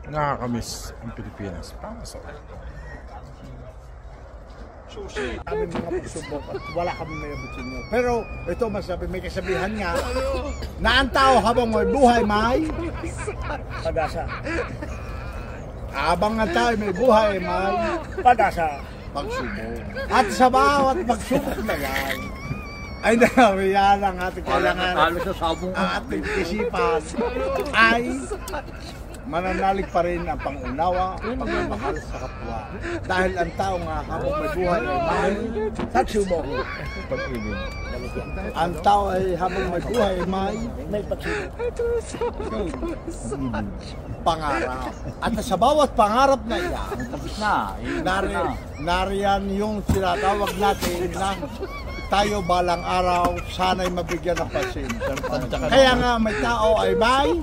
Nakakamiss ang Pilipinas. Pamasok. Susi, kami mga pagsubok at wala kami may abutin nyo. Pero ito masabi, may kasabihan nga na ang tao habang may buhay may pag-asa. Habang ang tao may buhay may pag-asa. Pagsubok. At sa bawat pagsubok na yan, ay yan ang ating kailangan. Ang ating isipan ay mananalig pa rin ang pangunawa, pagmamahal sa kapwa. Dahil ang tao nga habang may buhay ay may pagsubok. Pag-ibig. Ang tao ay habang may buhay ay may pagsubok. Pangarap. At sa bawat pangarap na iyan, nariyan yung sinatawag natin na tayo balang araw sana'y mabigyan ng pansin. Kaya nga may tao ay may